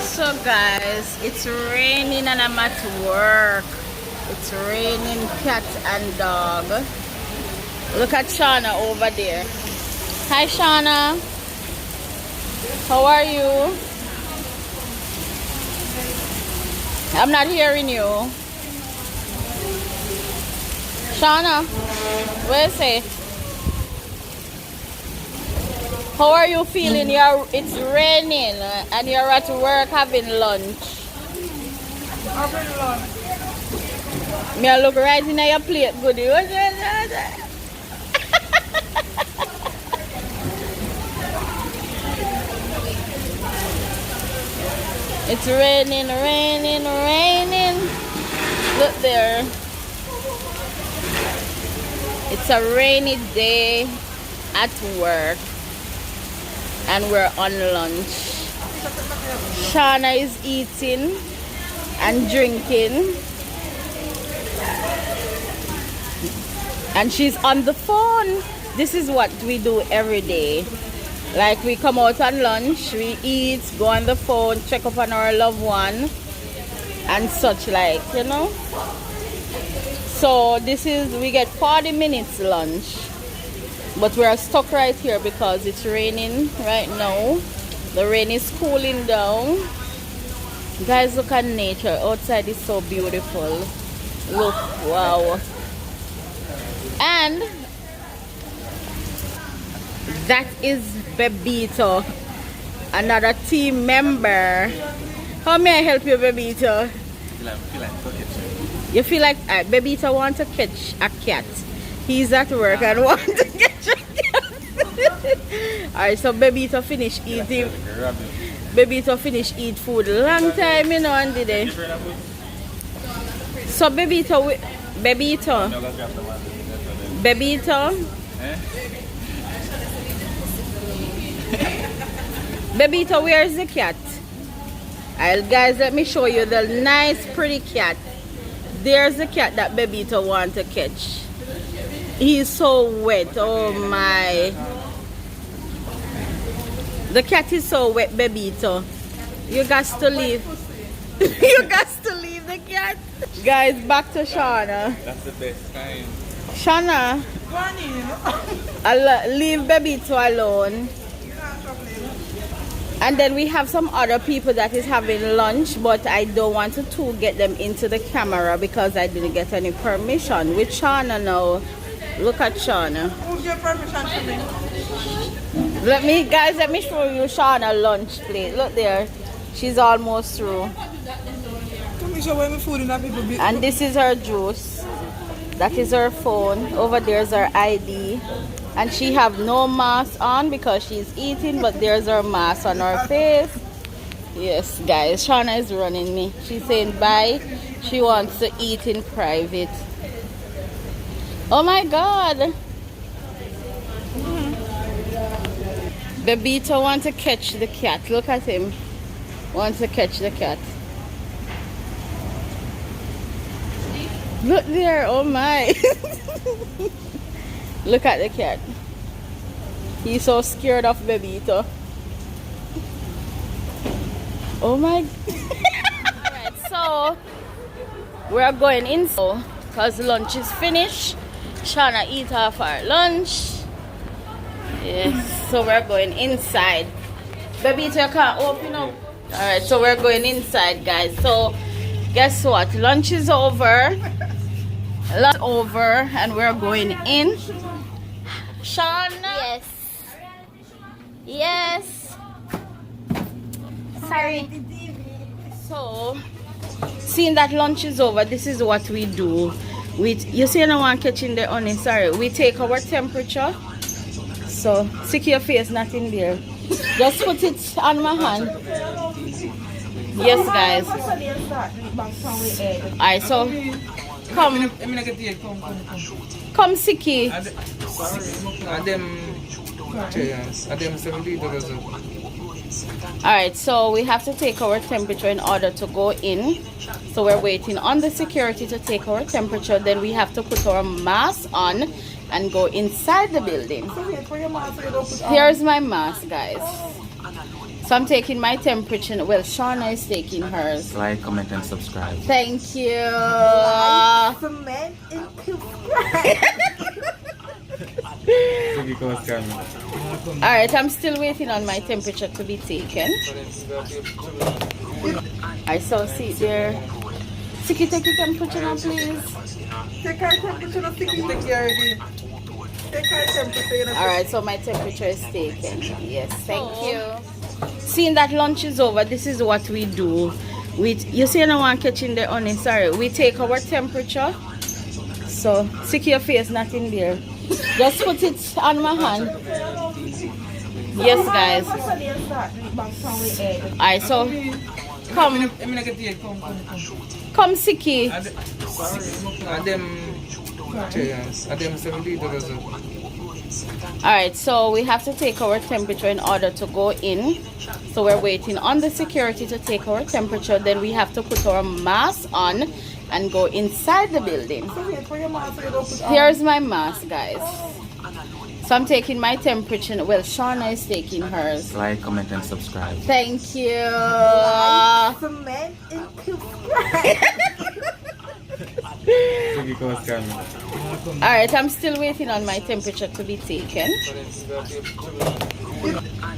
So guys, it's raining and I'm at work. It's raining cat and dog. Look at Shauna over there. Hi Shauna. How are you? I'm not hearing you. Shauna, where is it? How are you feeling? It's raining and you're at work having lunch. Having lunch. Me I look right in your plate, goody. It's raining, raining, raining. Look there. It's a rainy day at work. And we're on lunch. Shauna is eating and drinking. And she's on the phone. This is what we do every day. Like we come out on lunch, we eat, go on the phone, check up on our loved one and such like, you know. So we get 40 minutes lunch. But we are stuck right here because it's raining right now. The rain is cooling down. Guys, look at nature. Outside is so beautiful. Look, wow. And that is Bebito, another team member. How may I help you, Bebito? You feel like Bebito wants to catch a cat. He's at work and wants to catch a cat. Alright, so Bebito finish eating. Bebito finish eat food long time, you know, and did they? So Bebito, Bebito, where's the cat? Alright, guys, let me show you the nice, pretty cat. There's the cat that Bebito wants to catch. He's so wet. Oh my. The cat is so wet, Bebito. You got to leave. You got to leave the cat. Guys, back to Shauna. That's the best kind. Shauna, leave Bebito alone. And then we have some other people that is having lunch, but I don't want to get them into the camera because I didn't get any permission. With Shauna now. Look at Shauna. Who's your permission to me? Let me show you Shauna lunch plate. Look there. She's almost through. Let me show where my food in that people be. And this is her juice. That is her phone. Over there is her ID. And she have no mask on because she's eating, but there's her mask on her face. Yes, guys. Shauna is running me. She's saying bye. She wants to eat in private. Oh my God. Bebito wants to catch the cat. Look at him. Wants to catch the cat. Look there. Oh my. Look at the cat. He's so scared of Bebito. Oh my. Alright, so we're going in because lunch is finished. Shauna eat off our lunch. Yes, so we're going inside. Bebito, you can't open up. Alright, so we're going inside, guys. So guess what? Lunch is over. Lunch over and we're going in. Shauna? Yes. Yes. Sorry. So, seeing that lunch is over, this is what we do. You see, no one catching the honey. Sorry, we take our temperature. So, stick your face, not in there. Just put it on my hand. Yes, guys. Alright, so come. Come, Siki. Alright, so we have to take our temperature in order to go in. So we're waiting on the security to take our temperature. Then we have to put our mask on and go inside the building. So wait for your mask so you don't put on. Here's my mask, guys. So I'm taking my temperature. Well, Shauna is taking hers. Like, comment, and subscribe. Thank you. Cement and subscribe. Alright, I'm still waiting on my temperature to be taken. I saw seat there. Tiki, take your temperature now, please. Take our temperature, not take it already. Take our temperature. Alright, so my temperature is taken. Yes, thank you. Seeing that lunch is over, this is what we do. You see, no one catching the honey, sorry. We take our temperature. So, stick your face, not in there. Just put it on my hand. Yes, guys. Alright, so come. Come, Siki. Alright, so we have to take our temperature in order to go in. So we're waiting on the security to take our temperature. Then we have to put our mask on and go inside the building. So wait for your mask so you don't put on. Here's my mask, guys. So I'm taking my temperature. Well, Shauna is taking hers. Like, comment, and subscribe. Thank you. Cement and subscribe. Alright, I'm still waiting on my temperature to be taken.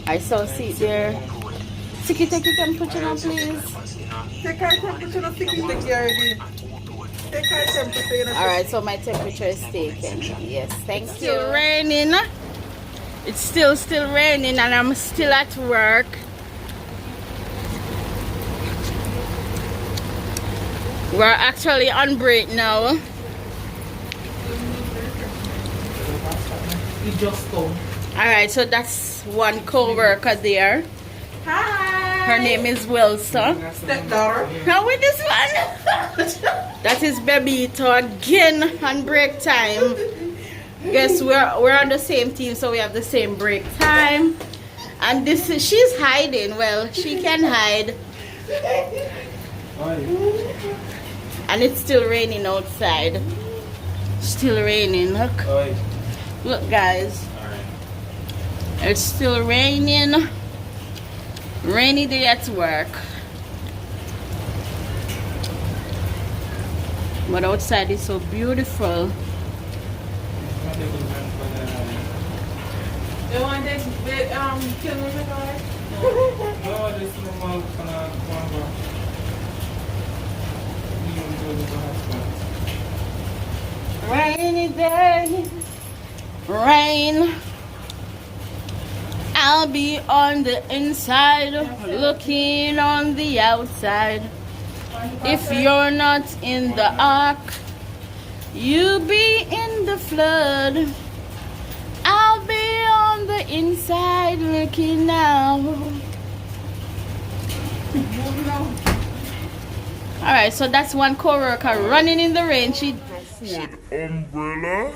I saw seat there. Tiki, take your temperature now, please. Take our temperature, not take it already. Take our temperature. Alright, so my temperature is taken. Yes, thank you. It's still raining. It's still raining and I'm still at work. We're actually on break now. You just go. Alright, so that's one co-worker there. Hi. Her name is Wilson. Stepdaughter. Now with this one. That is Bebito again on break time. Guess we're on the same team, so we have the same break time. And this is, she's hiding. Well, she can hide. And it's still raining outside. Still raining. Look. Look, guys. It's still raining. Rainy day at work. But outside is so beautiful. You want this big kill me the guy? No, this is normal Rainy day, rain. I'll be on the inside, looking on the outside. If you're not in the ark, you be in the flood. I'll be on the inside, looking out. Alright, so that's one co-worker running in the rain. She with umbrella,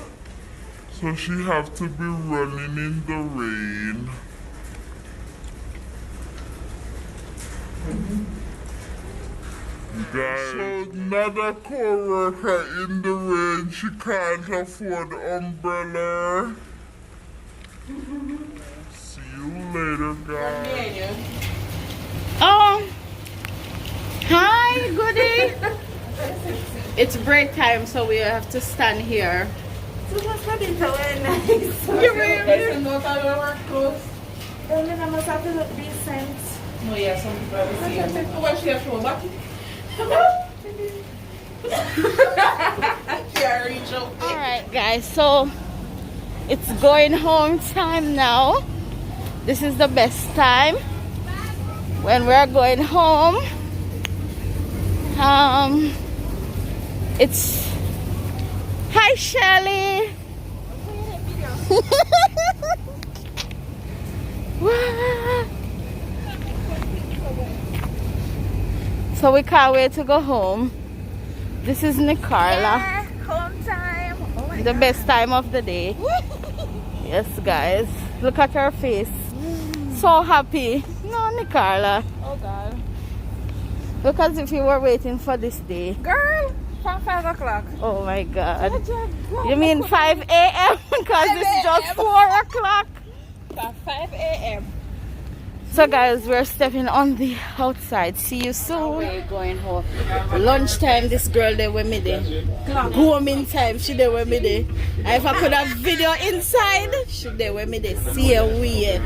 so she have to be running in the rain. Guys, so another co-worker in the rain, she can't afford umbrella. See you later, guys. Oh, hi, goodie. It's break time, so we have to stand here. So what's not into wear nice? You're wearing not all our clothes. Only I must have to look decent. No, yeah, some people have to see. What she have show back? I can't reach out. Alright, guys, so it's going home time now. This is the best time when we're going home. It's hi Shelly. So we can't wait to go home. This is Nicarla. Yeah, home time. Oh my The God. best time of the day. Yes, guys. Look at her face. So happy. No, Nicarla. Oh God. Look as if you were waiting for this day. Girl, From 5 o'clock. Oh my God. You mean 5 a.m. because it's just 4 o'clock? From 5 a.m. So guys, we're stepping on the outside. See you soon. We're going home. Lunchtime, this girl there with me there. Going time, she there with me there. And if I could have video inside, she there with me there. See her we.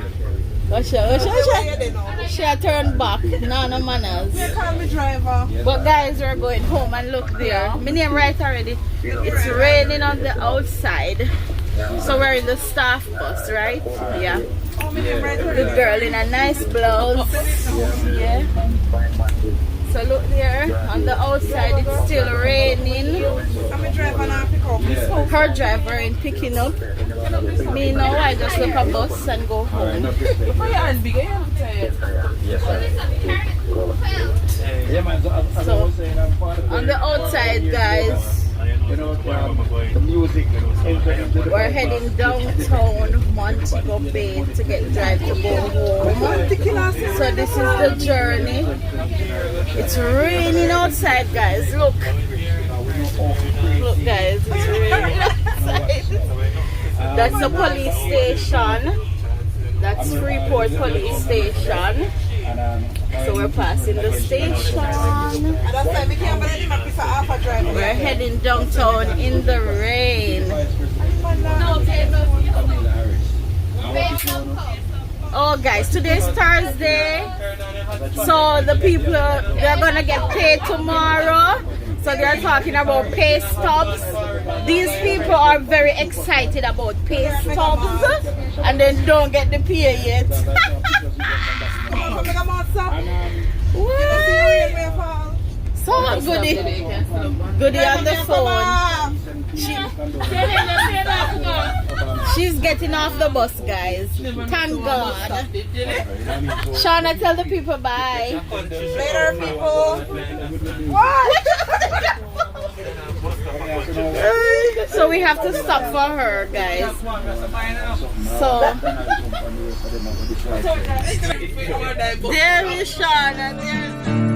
She turned back. No manners. They call me driver. But guys, we're going home and look there. My name right already. It's raining on the outside. So we're in the staff bus, right? Yeah. The girl in a nice blouse. Yeah. So look there, on the outside it's still raining. I'm a driver now pick up. Her driver ain't picking up. Me now, I just look a bus and go home. So on the outside, guys, we're heading downtown Montego Bay to get drive to go home. So this is the journey. It's raining outside, guys. Look guys, it's raining outside. That's the police station. That's Freeport Police Station. So we're passing the station. We're heading downtown in the rain. Oh guys, today's Thursday. So the people, they're gonna get paid tomorrow. So they're talking about pay stubs. These people are very excited about pay stubs and then don't get the pay yet. What? So goody on the phone. She's getting off the bus, guys. Thank God. Shauna, tell the people bye. Later, people. What? So we have to stop for her, guys. So there is Shauna. There is